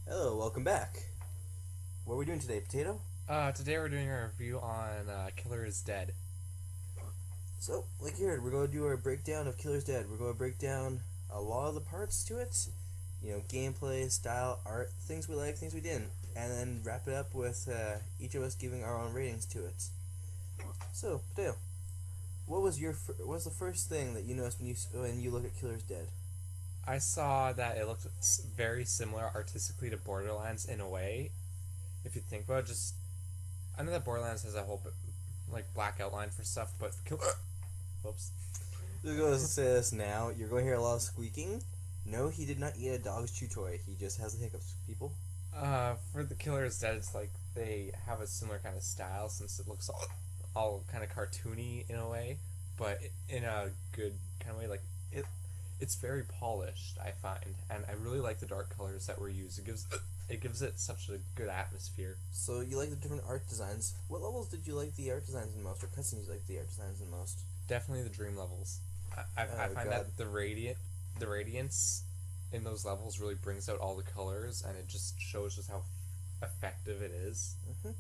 Hello, welcome back. What are we doing today, Potato? Today we're doing a review on Killer is Dead. So, like you heard, we're going to do our breakdown of Killer's Dead. We're going to break down a lot of the parts to it. Gameplay, style, art, things we like, things we didn't. And then wrap it up with each of us giving our own ratings to it. So, Potato, what was the first thing that you noticed when you look at Killer's Dead? I saw that it looked very similar artistically to Borderlands in a way. If you think about it, I know that Borderlands has a whole black outline for stuff, but whoops. Just going to say this now. You're going to hear a lot of squeaking. No, he did not eat a dog's chew toy. He just has the hiccups, people. For the Killer is Dead, it's like they have a similar kind of style since it looks all kind of cartoony in a way, but in a good kind of way. It's very polished, I find, and I really like the dark colors that were used. It gives it such a good atmosphere. So you like the different art designs. What levels did you like the art designs the most, or cutscenes you like the art designs the most? Definitely the dream levels. I Oh find god. that the radiance in those levels really brings out all the colors, and it just shows just how effective it is. hmm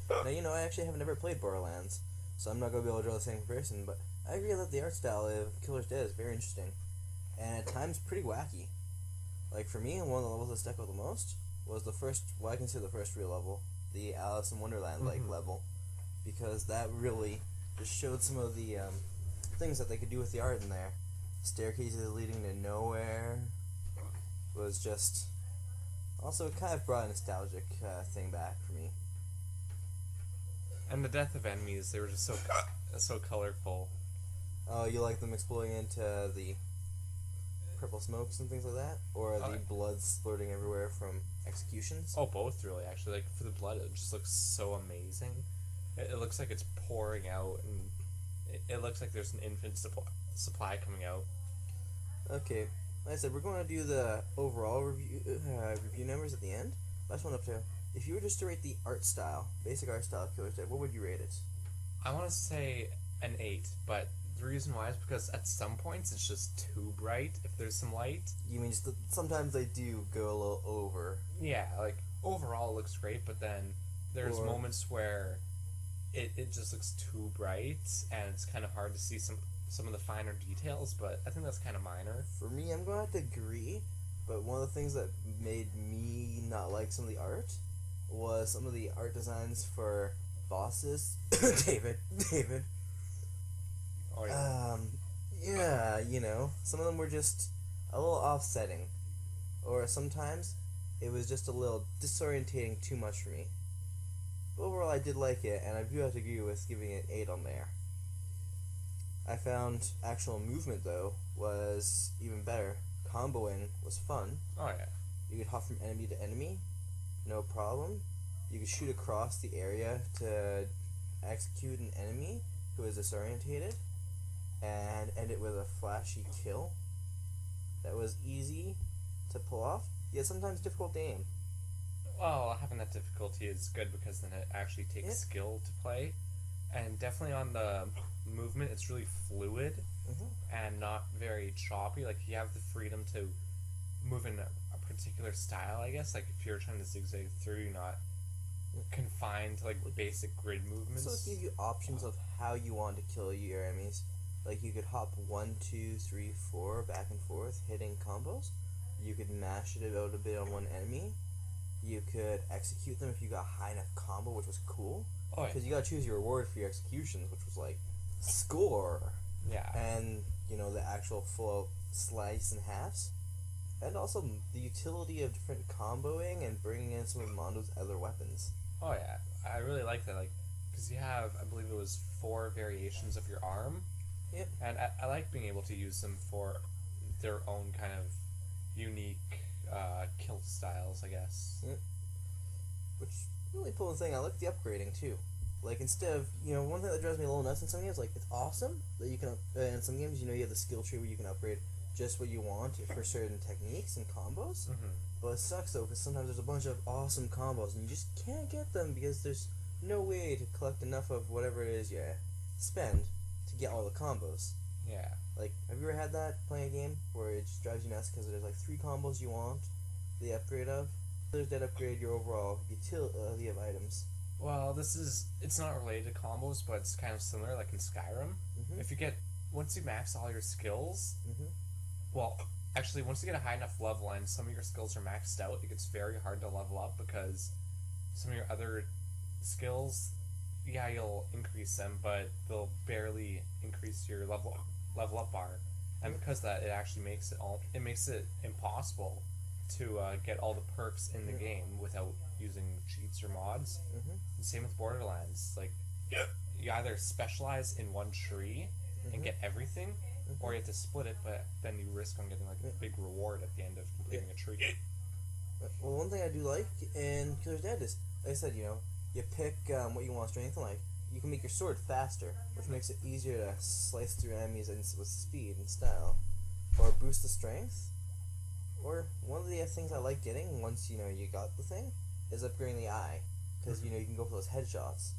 Now I actually have never played Borderlands, so I'm not gonna be able to draw the same comparison. But I agree that the art style of Killer's Dead is very interesting, and at times pretty wacky. Like for me, one of the levels that stuck out the most was the first, what I consider the first real level, the Alice in Wonderland like level, because that really just showed some of the things that they could do with the art in there. Staircases leading to nowhere was just also kind of brought a nostalgic thing back for me. And the death of enemies, they were just so colorful. Oh, you like them exploding into the purple smokes and things like that, or the blood splurting everywhere from executions? Oh, both really, actually. Like for the blood, it just looks so amazing. It looks like it's pouring out, and it looks like there's an infinite supply coming out. Okay, like I said, we're going to do the overall review numbers at the end. Last one up to. If you were just to rate the art style, basic art style of Killer's Dead, what would you rate it? I want to say an 8, but the reason why is because at some points it's just too bright if there's some light. You mean just sometimes they do go a little over? Yeah, like overall it looks great, but then there's moments where it just looks too bright and it's kind of hard to see some of the finer details, but I think that's kind of minor. For me, I'm going to have to agree, but one of the things that made me not like some of the art was some of the art designs for bosses. David. Oh yeah. Yeah, some of them were just a little offsetting, or sometimes it was just a little disorientating too much for me. But overall, I did like it, and I do have to agree with giving it 8 on there. I found actual movement, though, was even better. Comboing was fun. Oh yeah. You could hop from enemy to enemy, no problem. You could shoot across the area to execute an enemy who is disorientated, and end it with a flashy kill. That was easy to pull off, yet sometimes difficult to aim. Well, having that difficulty is good because then it actually takes skill to play. And definitely on the movement, it's really fluid and not very choppy. Like you have the freedom to move in a particular style, I guess. Like if you're trying to zigzag through, you're not confined to like basic grid movements. So it gives you options of how you want to kill your enemies. Like you could hop 1, 2, 3, 4 back and forth, hitting combos. You could mash it out a bit on one enemy. You could execute them if you got high enough combo, which was cool. Oh yeah. Because you gotta choose your reward for your executions, which was like score. Yeah. And the actual full slice and halves. And also the utility of different comboing and bringing in some of Mondo's other weapons. Oh yeah, I really like that. Like, because you have, I believe it was 4 variations of your arm. Yep. And I like being able to use them for their own kind of unique kill styles, I guess. Yep. Which really cool thing. I like the upgrading too. Like instead of one thing that drives me a little nuts in some games, like it's awesome that you can in some games you have the skill tree where you can upgrade just what you want for certain techniques and combos. But it sucks though because sometimes there's a bunch of awesome combos and you just can't get them because there's no way to collect enough of whatever it is you spend to get all the combos. Yeah. Like, have you ever had that playing a game where it just drives you nuts because there's like 3 combos you want, the upgrade of? Killer's Dead upgrade your overall utility of items. Well, it's not related to combos, but it's kind of similar, like in Skyrim. Mm-hmm. If you get, once you max all your skills, Mm-hmm. well, actually, once you get a high enough level and some of your skills are maxed out, it gets very hard to level up because some of your other skills, yeah, you'll increase them, but they'll barely increase your level up bar. And because of that, it makes it impossible to get all the perks in the game without using cheats or mods. Mm-hmm. Same with Borderlands. Like, you either specialize in one tree and get everything, or you have to split it, but then you risk on getting like a big reward at the end of completing a tree. Well, one thing I do like in Killer's Dead is, like I said, you pick what you want to strengthen. Like, you can make your sword faster, which makes it easier to slice through enemies with speed and style, or boost the strength. Or one of the things I like getting once you got the thing is upgrading the eye, because you can go for those headshots.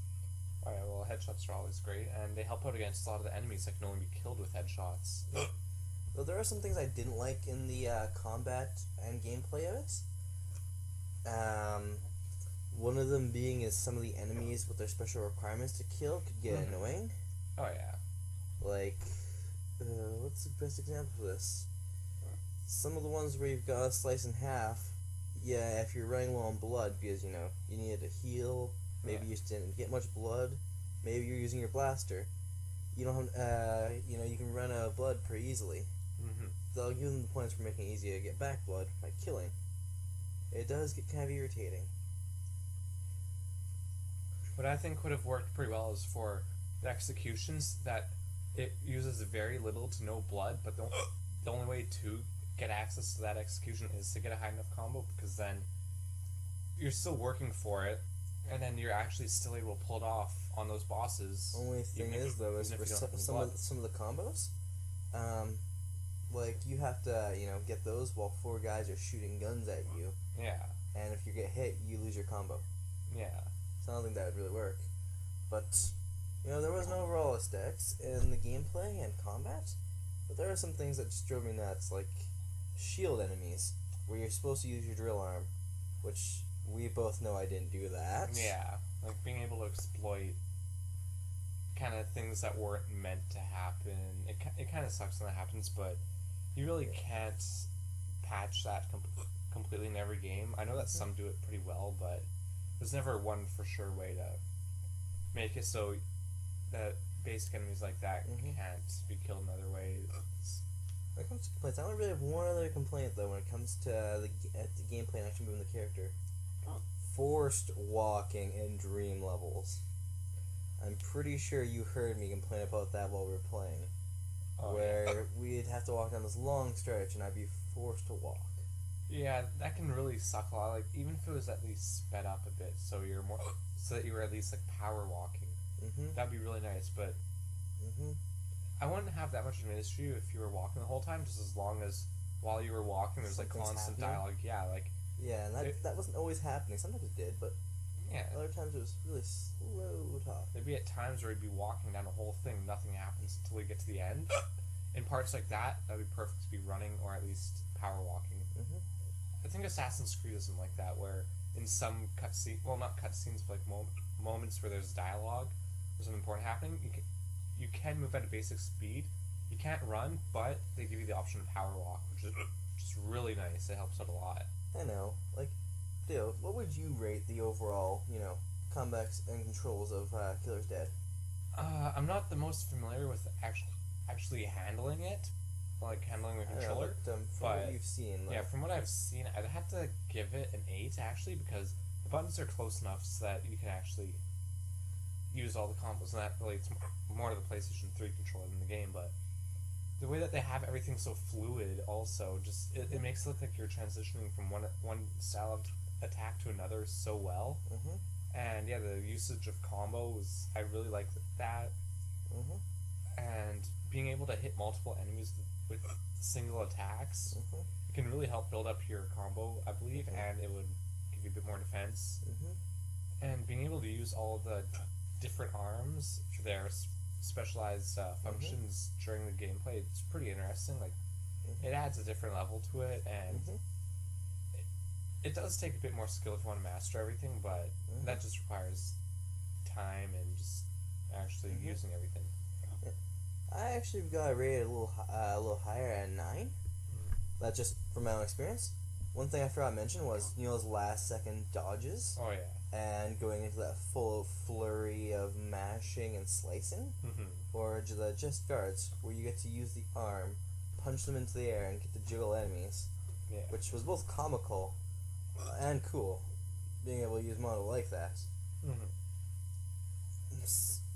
Oh yeah, well, headshots are always great, and they help out against a lot of the enemies that can only be killed with headshots. Though there are some things I didn't like in the combat and gameplay of it. One of them being is some of the enemies with their special requirements to kill could get annoying. Oh yeah. Like, what's the best example of this? Some of the ones where you've got to slice in half, yeah, if you're running low on blood because, you needed to heal, maybe you just didn't get much blood, maybe you're using your blaster, you don't have, you can run out of blood pretty easily. Mm-hmm. They'll give them the points for making it easy to get back blood by killing. It does get kind of irritating. What I think would have worked pretty well is for the executions that it uses very little to no blood, but the only way to get access to that execution is to get a high enough combo, because then you're still working for it, and then you're actually still able to pull it off on those bosses. Only thing is though is for some of the combos, like you have to get those while 4 guys are shooting guns at you. Yeah. And if you get hit, you lose your combo. Yeah. So I don't think that would really work. But there was no overall aesthetics in the gameplay and combat, but there are some things that just drove me nuts, like shield enemies, where you're supposed to use your drill arm, which we both know I didn't do that. Yeah, like being able to exploit kind of things that weren't meant to happen. It kind of sucks when that happens, but you really can't patch that completely in every game. I know that some do it pretty well, but there's never one for sure way to make it so that basic enemies like that can't be killed in other ways. When it comes to complaints, I only really have one other complaint though when it comes to the gameplay and actually moving the character. Forced walking in dream levels. I'm pretty sure you heard me complain about that while we were playing. Where we'd have to walk down this long stretch and I'd be forced to walk. Yeah, that can really suck a lot. Like, even if it was at least sped up a bit, so that you were at least like power walking, that'd be really nice. But I wouldn't have that much administrative if you were walking the whole time, just as long as while you were walking, there's like constant dialogue. Yeah, like. Yeah, and that wasn't always happening. Sometimes it did, but other times it was really slow talk. There'd be at times where you'd be walking down a whole thing, nothing happens until you get to the end. In parts like that, that'd be perfect to be running or at least power walking. I think Assassin's Creed isn't like that, where in some not cutscenes, but like moments where there's dialogue or something important happening, you can move at a basic speed. You can't run, but they give you the option of power walk, which is just really nice. It helps out a lot. I know. Like, Theo, what would you rate the overall, combats and controls of Killer's Dead? I'm not the most familiar with actually handling it, like handling the controller. From what you've seen. From what I've seen, I'd have to give it an 8 actually, because the buttons are close enough so that you can actually use all the combos, and that relates more to the PlayStation 3 controller than the game. But the way that they have everything so fluid, also, just it makes it look like you're transitioning from one style of attack to another so well. And yeah, the usage of combos, I really like that. And being able to hit multiple enemies with single attacks, it can really help build up your combo, I believe, and it would give you a bit more defense. And being able to use all the different arms for their specialized functions during the gameplay, it's pretty interesting. Like, it adds a different level to it, and it does take a bit more skill if you want to master everything, but that just requires time and just actually using everything. Yeah. I actually got it rated a little higher at 9. That's just from my own experience. One thing I forgot to mention was, those last second dodges. Oh, yeah. And going into that full flurry of mashing and slicing. Or the just guards, where you get to use the arm, punch them into the air, and get to jiggle enemies. Yeah. Which was both comical and cool, being able to use model like that.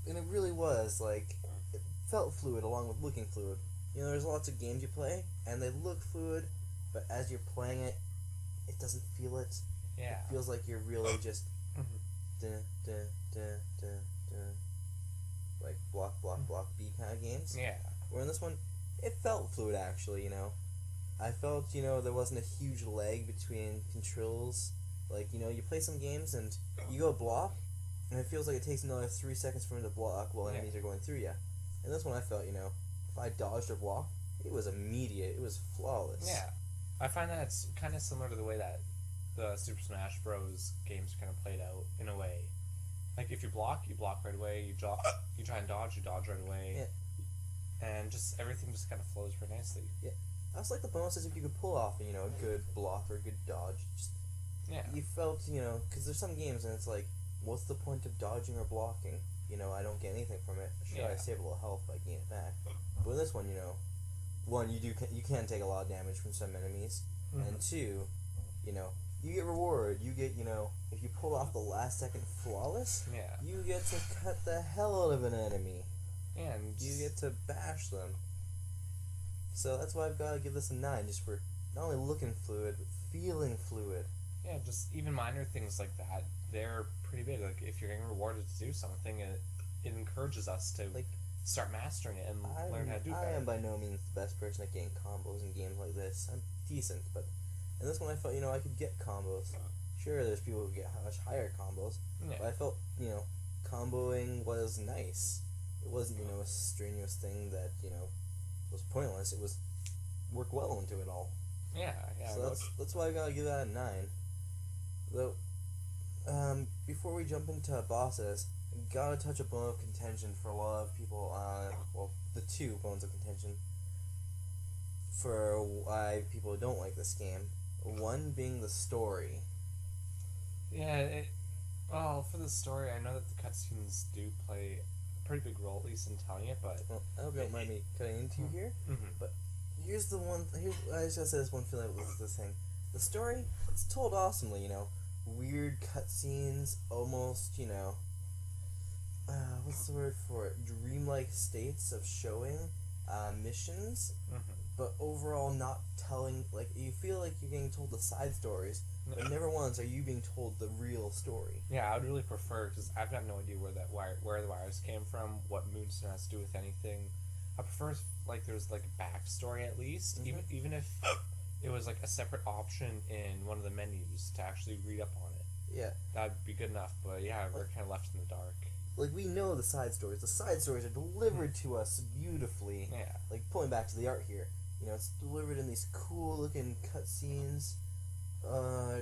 And it really was, like, it felt fluid along with looking fluid. There's lots of games you play, and they look fluid, but as you're playing it, it doesn't feel it. Yeah. It feels like you're really just like block, beat kind of games. Yeah. Where in this one, it felt fluid actually, I felt, there wasn't a huge lag between controls. Like, you play some games and you go block, and it feels like it takes another 3 seconds for him to block while enemies are going through you. And this one I felt, if I dodged or blocked, it was immediate. It was flawless. Yeah. I find that it's kind of similar to the way that the Super Smash Bros. Games kind of played out, in a way. Like, if you block right away. You try and dodge, you dodge right away. Yeah. And just everything just kind of flows very nicely. Yeah. I was like the bonuses if you could pull off, a good block or a good dodge. Just, you felt, because there's some games and it's like, what's the point of dodging or blocking? I don't get anything from it. Sure, I save a little health by getting it back. But in this one, one, you can take a lot of damage from some enemies, and two, you get rewarded. You get, if you pull off the last second flawless, you get to cut the hell out of an enemy. And you get to bash them. So that's why I've got to give this a 9, just for not only looking fluid, but feeling fluid. Yeah, just even minor things like that, they're pretty big. Like, if you're getting rewarded to do something, it encourages us to start mastering it and learn how to do better. I am by no means the best person at getting combos in games like this. I'm decent, but in this one I felt, I could get combos. Sure, there's people who get much higher combos, but I felt, comboing was nice. It wasn't, a strenuous thing that, was pointless. It was worked well into it all. Yeah. So that's why I gotta give that a 9. Though, before we jump into bosses, gotta touch a bone of contention for a lot of people. The 2 bones of contention for why people don't like this game. One being the story. Yeah. Well, for the story, I know that the cutscenes do play a pretty big role, at least in telling it. But I hope you don't mind me cutting into you here. But here's the one. I just gotta say this one feeling with this thing. The story, it's told awesomely. Weird cutscenes, almost, what's the word for it? Dreamlike states of showing missions, but overall not telling. Like, you feel like you're getting told the side stories, but never once are you being told the real story. Yeah, I would really prefer, because I've got no idea where the wires came from, what Moonstone has to do with anything. I prefer there's a backstory at least, even if it was a separate option in one of the menus to actually read up on it. Yeah, that'd be good enough. But yeah, we're kind of left in the dark. Like, we know the side stories. The side stories are delivered to us beautifully. Yeah. Like, pulling back to the art here, it's delivered in these cool looking cutscenes.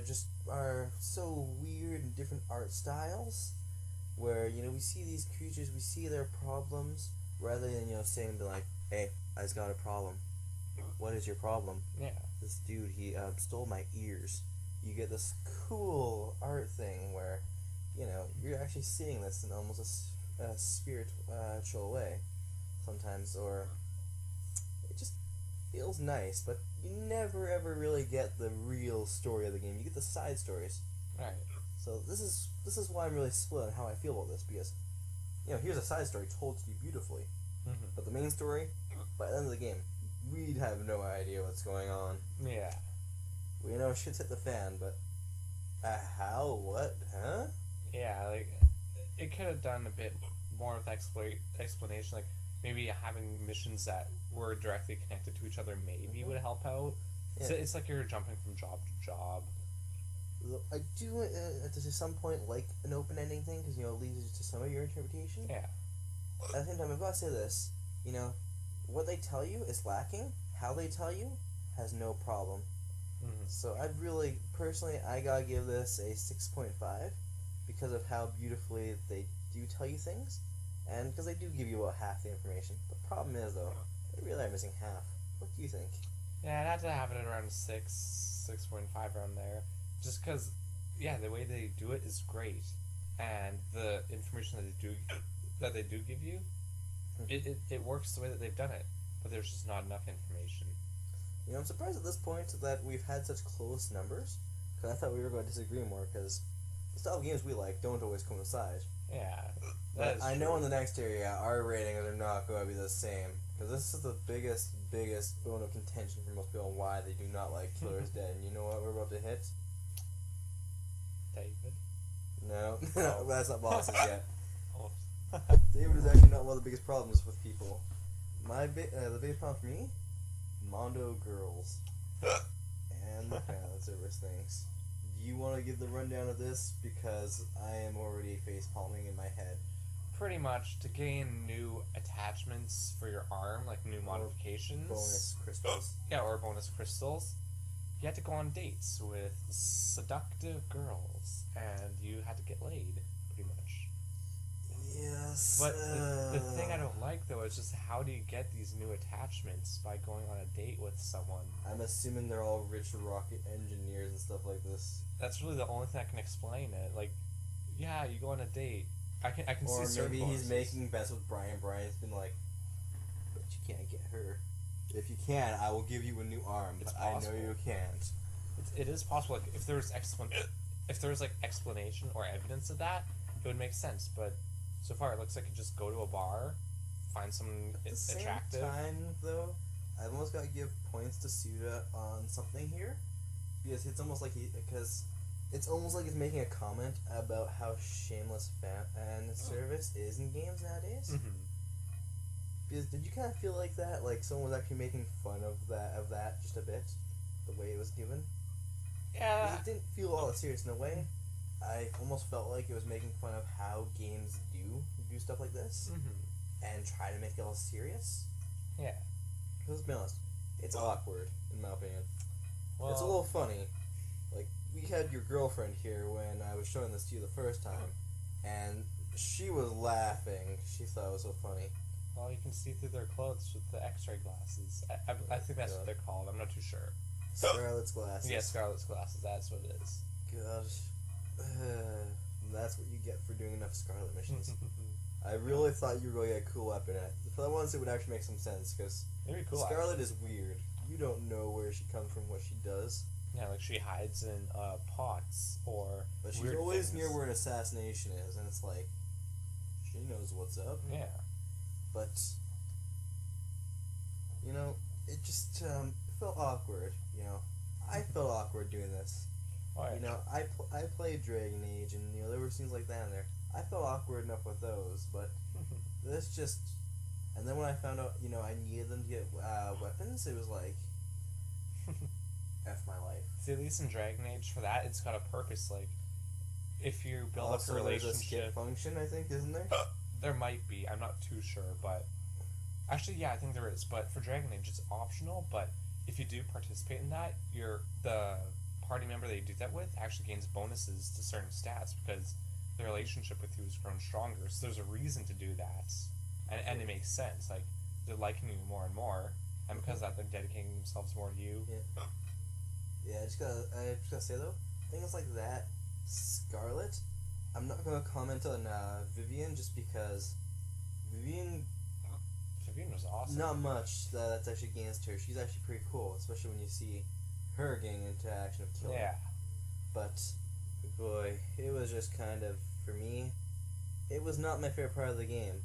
Just are so weird and different art styles, where we see these creatures, we see their problems, rather than saying like, "Hey, I just got a problem. What is your problem?" Yeah. This dude, he stole my ears. You get this cool art thing where, you're actually seeing this in almost a spiritual way, sometimes, or it just feels nice. But you never ever really get the real story of the game. You get the side stories. Right. So this is why I'm really split on how I feel about this, because here's a side story told to you beautifully, but the main story, by the end of the game, we'd have no idea what's going on. Yeah. We know shit's hit the fan, but how? What? Huh? Yeah, it could have done a bit more with explanation, like maybe having missions that were directly connected to each other maybe would help out. Yeah. So it's like you're jumping from job to job. I do, to some point, like an open-ending thing, because, it leads you to some of your interpretation. Yeah. At the same time, I've got to say this, what they tell you is lacking. How they tell you has no problem. Mm-hmm. So I'd really, personally, I gotta give this a 6.5 because of how beautifully they do tell you things, and because they do give you about half the information. The problem is, though, they really are missing half. What do you think? Yeah, I'd have to have it at around 6.5 around there. Just because, yeah, the way they do it is great. And the information that they do give you, it works the way that they've done it. But there's just not enough information. You know, I'm surprised at this point that we've had such close numbers, because I thought we were going to disagree more, because the style of games we like don't always coincide. Yeah, But I know in the next area, our ratings are not going to be the same, because this is the biggest bone of contention for most people on why they do not like Killer's Dead. And you know what we're about to hit? David? No, that's not bosses yet. Oh. David is actually not one of the biggest problems with people. The biggest problem for me? Mondo girls. And the fan service things. Do you want to give the rundown of this? Because I am already face palming in my head. Pretty much, to gain new attachments for your arm, like new modifications. Bonus crystals. Yeah, or bonus crystals. You had to go on dates with seductive girls, and you had to get laid, pretty much. Yes. But the thing I don't like, though, is just how do you get these new attachments by going on a date with someone? I'm assuming they're all rich rocket engineers and stuff like this. That's really the only thing that can explain it. Like, yeah, you go on a date. I can Or see certain maybe he's bonuses. making bets with Brian. Brian's been like, but you can't get her. If you can, I will give you a new arm. It's But I know possible. you can't. It is possible. Like, if there's like explanation or evidence of that, it would make sense. But so far, it looks like you just go to a bar, find someone At the attractive. same time, though, I've almost got to give points to Suda on something here, because it's almost like he's making a comment about how shameless fan service is in games nowadays. Mm-hmm. Because did you kind of feel like that? Like someone was actually making fun of that just a bit, the way it was given. Yeah. Because it didn't feel all that serious in a way. I almost felt like it was making fun of how games do stuff like this, Mm-hmm. and try to make it all serious. Yeah. Because let's be honest, it's awkward in my opinion. Well, It's a little funny. Like we had your girlfriend here when I was showing this to you the first time, and she was laughing. She thought it was so funny. Well, you can see through their clothes with the X-ray glasses. I think that's what they're called. I'm not too sure. Scarlet's glasses. Yeah, Scarlet's glasses. That's what it is. Gosh. That's what you get for doing enough Scarlet missions. I really thought you were going to get a cool weapon. For that once, it would actually make some sense, because Very cool. Scarlet is weird. You don't know where she comes from, what she does. Yeah, like she hides in pots or. But she's weird always things. near where an assassination is, and it's like, she knows what's up. Yeah. But, you know, it just felt awkward, you know. I felt awkward doing this. Why? You know, I played Dragon Age, and, you know, there were scenes like that in there. I felt awkward enough with those, but this just... And then when I found out, you know, I needed them to get weapons, it was like, F my life. See, at least in Dragon Age, for that, it's got a purpose. Like, if you build up a Also, there's a skip relationship, function, I think, isn't there? there might be. I'm not too sure, but actually, yeah, I think there is. But for Dragon Age, it's optional. But if you do participate in that, the party member that you do that with actually gains bonuses to certain stats because the relationship with you has grown stronger. So there's a reason to do that, and it makes sense. Like they're liking you more and more, and because of that, they're dedicating themselves more to you. Yeah. Yeah, I just gotta say though, things like that, Scarlet, I'm not gonna comment on Vivian just because Vivian, Vivian was awesome. not much that's actually against her. She's actually pretty cool, especially when you see her getting into action of killing. Yeah. But boy, it was just kind of, for me, it was not my favorite part of the game.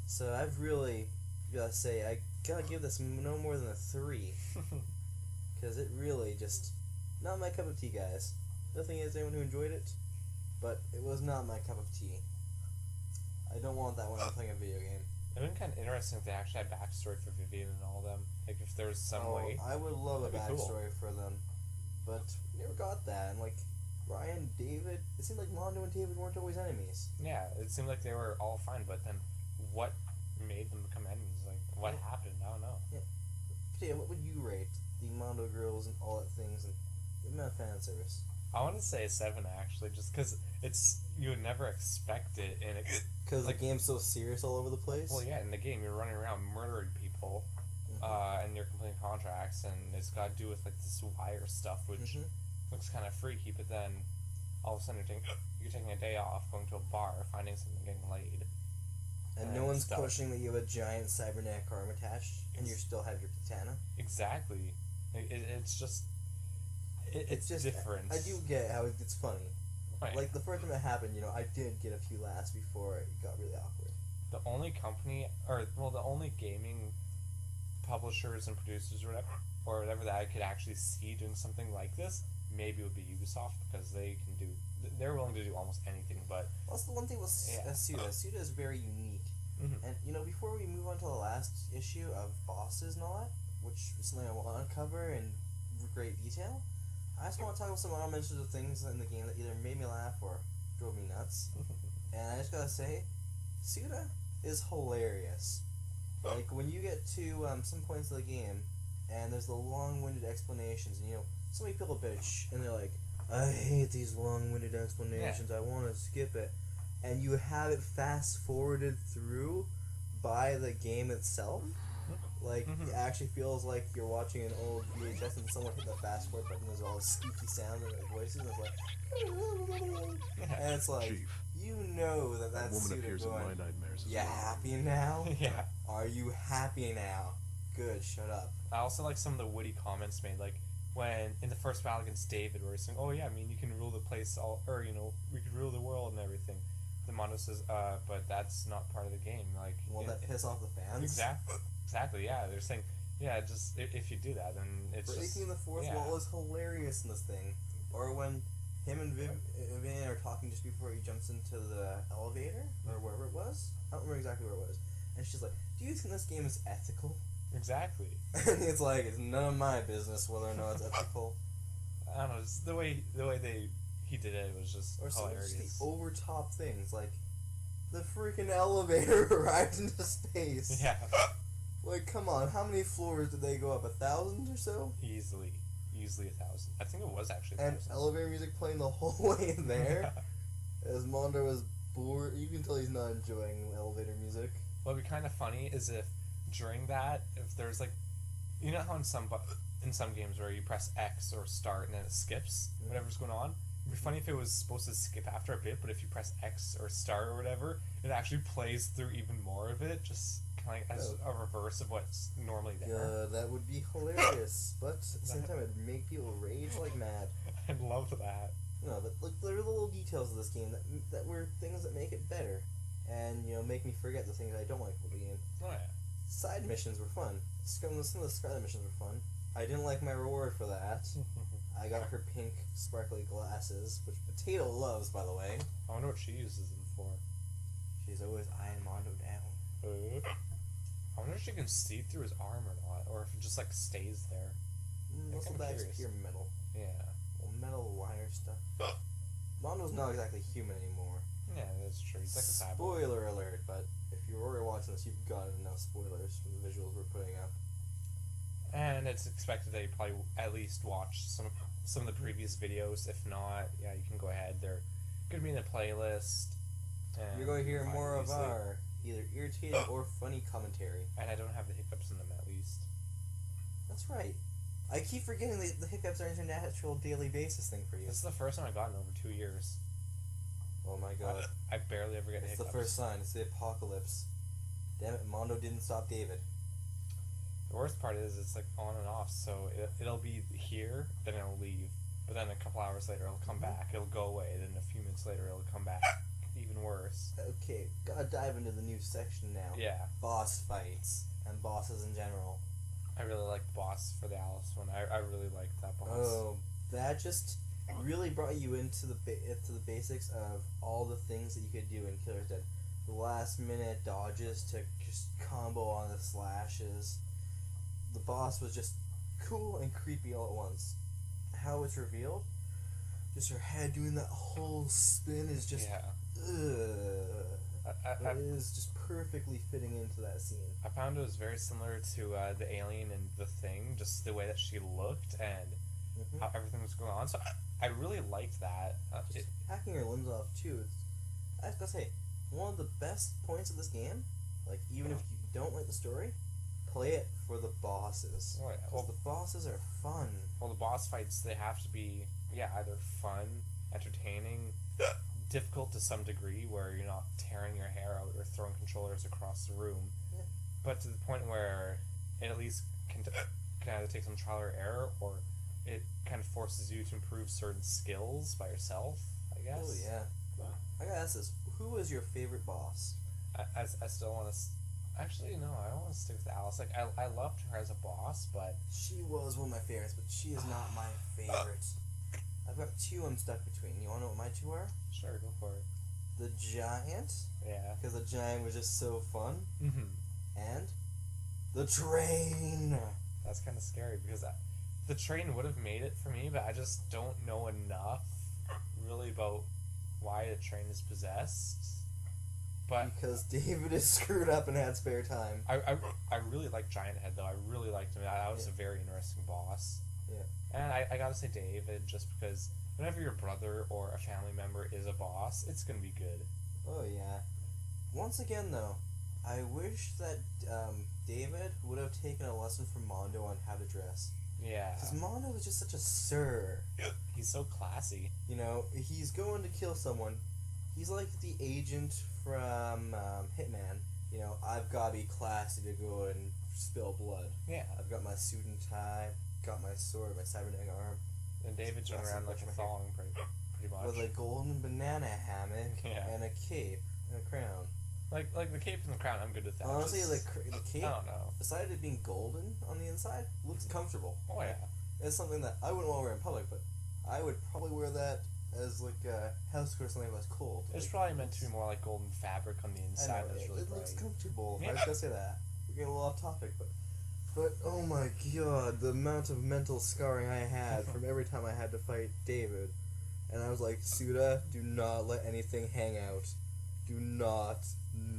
So I've really gotta say, I gotta give this no more than a 3. Because it really just, not my cup of tea, guys. Nothing against anyone who enjoyed it, but it was not my cup of tea. I don't want that when I'm playing a video game. It would have been kind of interesting if they actually had backstory for Vivian and all of them. Like, if there was some way. I would love a That'd be cool. backstory for them, but we never got that. And like, Ryan, David, it seemed like Mondo and David weren't always enemies. Yeah, it seemed like they were all fine, but then what made them become enemies? Like, what happened? I don't know. But yeah, what would you rate the Mondo girls and all that things, and the amount of fan service. I want to say 7 actually, just because you would never expect it, and it Because the game's so serious all over the place. Well, yeah, in the game you're running around murdering people, and you're completing contracts, and it's got to do with like this wire stuff, which looks kind of freaky. But then all of a sudden you're taking a day off, going to a bar, finding something, getting laid, and no one's pushing that you have a giant cybernetic arm attached, and you still have your katana. Exactly. It's just. It's just different. I do get how it's funny. Right. Like, the first time it happened, I did get a few laughs before it got really awkward. The only company, the only gaming publishers and producers or whatever that I could actually see doing something like this, maybe would be Ubisoft, because they're willing to do almost anything, but... Well, that's the one thing with Suda. Suda is very unique. Mm-hmm. And, before we move on to the last issue of bosses and all that, which is something I want to cover in great detail, I just want to talk about some honorable mentions of things in the game that either made me laugh or drove me nuts. And I just gotta say, Suda is hilarious. Like, when you get to some points of the game, and there's the long-winded explanations, and so many people bitch, and they're like, I hate these long-winded explanations, I want to skip it. And you have it fast-forwarded through by the game itself. Like, it actually feels like you're watching an old VHS and someone hit the fast forward button, there's all this squeaky sound and voices, and it's like... And it's like, Chief, that's woman Suda appears in going, my nightmares. you happy now? Yeah. Are you happy now? Good, shut up. I also like some of the witty comments made, like when in the first battle against David, where he's saying, "Oh yeah, I mean you can rule the place, we could rule the world and everything." The Mondo says, "But that's not part of the game." Like, Won't that piss off the fans? Exactly. Yeah, they're saying, yeah, just if you do that, then it's breaking the fourth wall is hilarious in this thing. Or when him and Vivian are talking just before he jumps into the elevator or wherever it was. I don't remember exactly where it was. And she's like, "Do you think this game is ethical?" Exactly. And it's like, it's none of my business whether or not it's ethical. I don't know. Just the way he did it was just hilarious. Just the over top things, like the freaking elevator arrived into space. Yeah. Like, come on, how many floors did they go up? 1,000 or so? Easily 1,000. I think it was actually 1,000. And elevator music playing the whole way there. As Mondo is bored, you can tell he's not enjoying elevator music. What would be kind of funny is if during that, if there's like, you know how in some games where you press X or start and then it skips whatever's going on. It'd be funny if it was supposed to skip after a bit, but if you press X or start or whatever, it actually plays through even more of it, just kind of as a reverse of what's normally there. That would be hilarious, but at the same time, it'd make people rage like mad. I'd love that. But there are little details of this game that were things that make it better, and make me forget the things I don't like about the game. Oh yeah. Side missions were fun. Some of the side missions were fun. I didn't like my reward for that. I got her pink sparkly glasses, which Potato loves, by the way. I wonder what she uses them for. She's always eyeing Mondo down. I wonder if she can see through his arm or not, or if it just like stays there. Most of that's pure metal. Yeah. Well, metal wire stuff. Mondo's not exactly human anymore. Yeah, that's true. He's like a cyborg. Spoiler alert, but if you're already watching this, you've gotten enough spoilers from the visuals we're putting up. And it's expected that you probably at least watch some of the previous videos. If not, yeah, you can go ahead. They're going to be in the playlist. You're going to hear more of our either irritating or funny commentary. And I don't have the hiccups in them, at least. That's right. I keep forgetting the hiccups are an international daily basis thing for you. This is the first time I've gotten over 2 years. Oh my god. I barely ever get hiccups. It's the first sign. It's the apocalypse. Damn it, Mondo didn't stop David. The worst part is it's like on and off, so it'll be here, then it'll leave, but then a couple hours later it'll come back, it'll go away, then a few minutes later it'll come back. Even worse. Okay, gotta dive into the new section now. Yeah. Boss fights, and bosses in general. I really like the boss for the Alice one. I really liked that boss. Oh, that just really brought you into the basics of all the things that you could do in Killer's Dead. The last minute dodges to just combo on the slashes. The boss was just cool and creepy all at once. How it's revealed, just her head doing that whole spin is just... Yeah. Ugh. I It is just perfectly fitting into that scene. I found it was very similar to the Alien and the Thing, just the way that she looked and Mm-hmm. how everything was going on. So I really liked that. Just hacking her limbs off too. I was gonna say, one of the best points of this game, like even if you don't like the story, play it for the bosses. Oh, yeah. Well, the bosses are fun. Well, the boss fights, they have to be, either fun, entertaining, difficult to some degree, where you're not tearing your hair out or throwing controllers across the room, Yeah. but to the point where it at least can either take some trial or error, or it kind of forces you to improve certain skills by yourself, I guess. Oh yeah. I gotta ask this: who was your favorite boss? I still want to. Actually, no, I don't want to stick with Alice. Like, I loved her as a boss, but She was one of my favorites, but she is not my favorite. I've got two I'm stuck between. You wanna know what my two are? sure, go for it. The giant, Yeah. because the giant was just so fun, Mm-hmm. and the train. That's kind of scary because the train would have made it for me, but I just don't know enough really about why the train is possessed. But Because David is screwed up and had spare time. I really like Giant Head though. I really liked him. That was a very interesting boss. Yeah. And I gotta say David, just because whenever your brother or a family member is a boss, it's gonna be good. Oh yeah. Once again though, I wish that David would have taken a lesson from Mondo on how to dress. Yeah. Because Mondo is just such a sir. He's so classy. You know, he's going to kill someone. He's like the agent from Hitman. You know, I've got to be classy to go and spill blood. Yeah. I've got my suit and tie, got my sword, my cybernetic arm, And David's running around like a thong, pretty much. with a golden banana hammock Yeah. and a cape and a crown. Like the cape and the crown, I'm good with that. Honestly, Just- the cape, I don't know. besides it being golden on the inside, looks comfortable. Oh yeah. It's something that I wouldn't want to wear in public, but I would probably wear that as like a house coat or something that's cold. It's Like, probably meant to be more like golden fabric on the I inside know, that's really it bright. looks comfortable. I Yeah. was gonna say that. We're getting a little off topic, but oh my god, the amount of mental scarring I had from every time I had to fight David, and I was like, Suda, do not let anything hang out. Do not.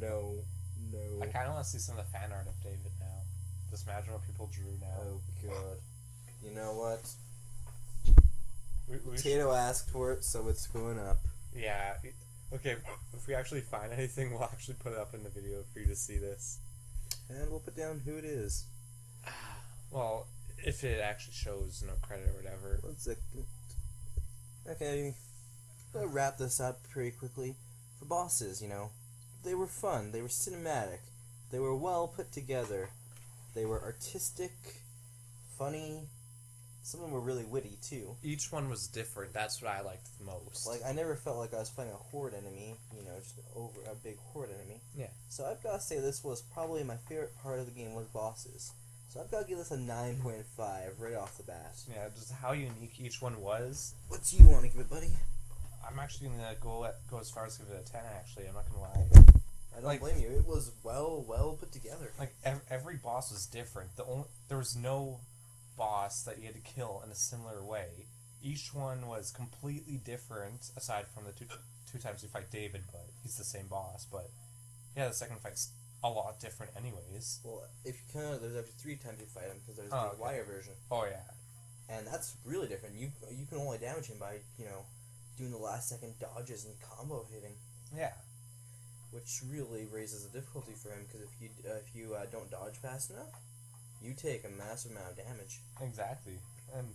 No. I kind of want to see some of the fan art of David now. Just imagine what people drew now. Oh god. You know what? We should- Potato asked for it, so it's going up. yeah. Okay, if we actually find anything, we'll actually put it up in the video for you to see this. And we'll put down who it is. Well, if it actually shows no credit or whatever. Let's okay. I'll wrap this up pretty quickly. For bosses, you know, they were fun. They were cinematic. They were well put together. They were artistic, funny. Some of them were really witty too. Each one was different. That's what I liked the most. Like I never felt like I was fighting a horde enemy. You know, just a big horde enemy. Yeah. So I've got to say this was probably my favorite part of the game was bosses. So I've got to give this a 9.5 right off the bat. Yeah, just how unique each one was. What do you want to give it, buddy? I'm actually gonna go as far as give it a 10. Actually, I'm not gonna lie. I don't Like- blame you. It was well put together. Like every boss was different. There was no boss that you had to kill in a similar way. Each one was completely different, aside from the two times you fight David, but he's the same boss. But yeah, the second fight's a lot different, anyways. Well, if you count, there's actually 3 times you fight him because there's Oh, the okay. wire version, Oh yeah, and that's really different. You can only damage him by doing the last second dodges and combo hitting, yeah, which really raises the difficulty for him because if you don't dodge fast enough, you take a massive amount of damage. exactly. And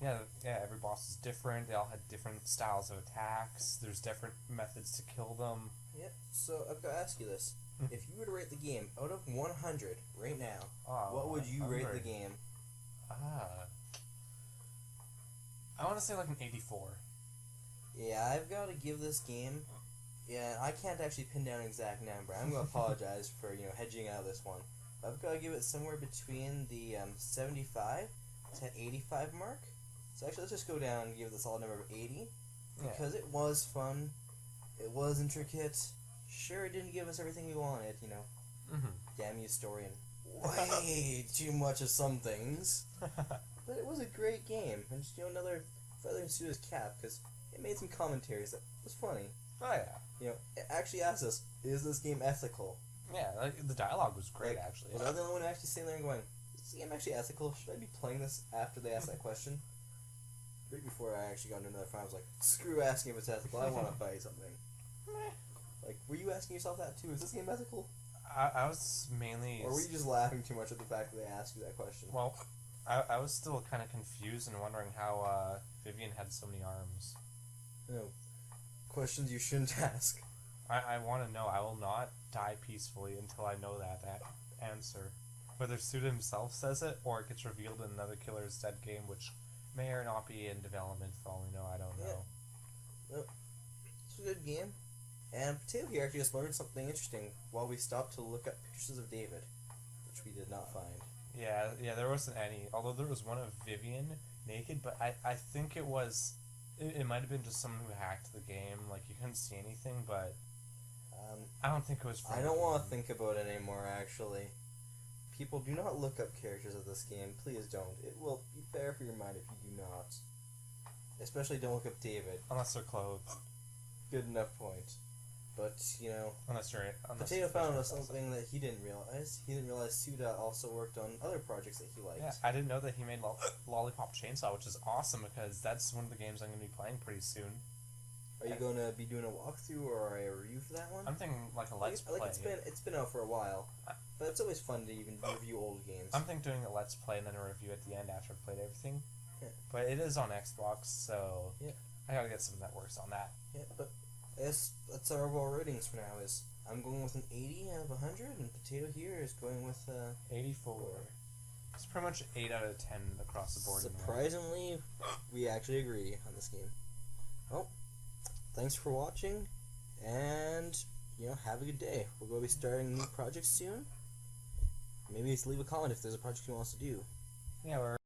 yeah, every boss is different. They all had different styles of attacks. There's different methods to kill them. Yeah. So I've got to ask you this: if you were to rate the game out of 100 right now, what would you rate the game? I want to say like an 84. Yeah, I've got to give this game. Yeah, I can't actually pin down an exact number. I'm gonna apologize for hedging out this one. I've got to give it somewhere between the 75 to 85 mark. So actually, let's just go down and give this all number of 80 because it was fun. It was intricate. Sure, it didn't give us everything we wanted. Mm-hmm. Damn you, story, and way too much of some things. But it was a great game, and just another feather in Suda's cap because it made some commentaries that was funny. Oh yeah. You know, it actually asks us, is this game ethical? Yeah, like, the dialogue was great, Like, actually. Was I the only one who actually sitting there and going, is this game actually ethical? Should I be playing this after they ask that question? Right before I actually got into another fight, I was like, screw asking if it's ethical, I want to fight something. Like, were you asking yourself that too? Is this game ethical? I was mainly... Or were you just laughing too much at the fact that they asked you that question? Well, I was still kind of confused and wondering how Vivian had so many arms. You know, questions you shouldn't ask. I want to know. I will not die peacefully until I know that answer. Whether Suda himself says it, or it gets revealed in another Killer's Dead game, which may or not be in development for all we know, I don't know. Nope. It's a good game. And Potato here actually just learned something interesting while we stopped to look up pictures of David, which we did not find. Yeah, there wasn't any. Although there was one of Vivian naked, but I think it was... It might have been just someone who hacked the game. Like, you couldn't see anything, but... I don't think it was from I don't want to think about it anymore, actually. People, do not look up characters of this game. Please don't. It will be fair for your mind if you do not. Especially don't look up David. Unless they're clothed. Good enough point. But, you know, Unless Potato found out something that he didn't realize. He didn't realize Suda also worked on other projects that he liked. Yeah, I didn't know that he made Lollipop Chainsaw, which is awesome because that's one of the games I'm going to be playing pretty soon. Are you going to be doing a walkthrough or a review for that one? I'm thinking like a Let's Play. It's been out for a while, but it's always fun to even review old games. I'm thinking doing a Let's Play and then a review at the end after I've played everything. Yeah. But it is on Xbox, so yeah. I gotta get something that works on that. Yeah, but that's our overall ratings for now. Is I'm going with an 80 out of 100, and Potato here is going with 84. It's pretty much 8 out of 10 across the board. Surprisingly, we actually agree on this game. Well, thanks for watching, and you know, have a good day. We're going to be starting new projects soon. Maybe leave a comment if there's a project you want us to do. Yeah, we're